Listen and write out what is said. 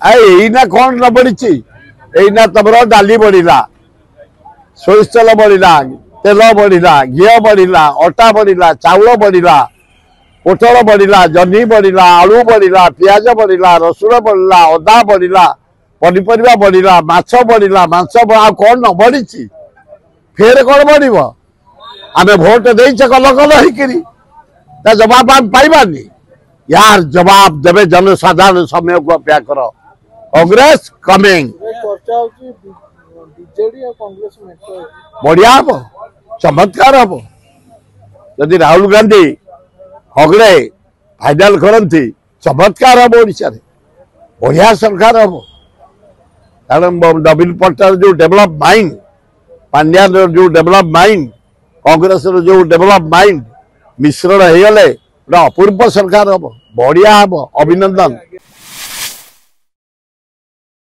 एना कौन न बढ़ी एना तुम डाली बढ़ला सोरिष तेल बढ़ला तेल बढ़ला घी बढ़ला अटा बढ़ला चाउल बढ़ला पोटल बढ़ला जह्नी बढ़ला आलू बढ़ला पियाज बढ़ला रसुण बढ़ला अदा बढ़ला पनीपरिया बढ़ला माछ बढ़ला मांस कौन न बढ़ी फेर कौन बढ़ आम भोट दे कल कल हो जवाब आम पाइबानी यार जवाब देवे जनसाधारण समय को अपेक्षा कर कांग्रेस कमिंग बढ़िया हम चमत्कार हम जदि राहुल गांधी हगड़े फाइनाल करती चमत्कार हम ओडिशा रे बढ़िया सरकार हम कारण नवीन पट्टनायक जो डेवलप माइंड पांड्या जो डेवलप माइंड कांग्रेस जो डेवलप माइंड मिश्रण हो गले अपूर्व सरकार हम बढ़िया हम अभिनंदन।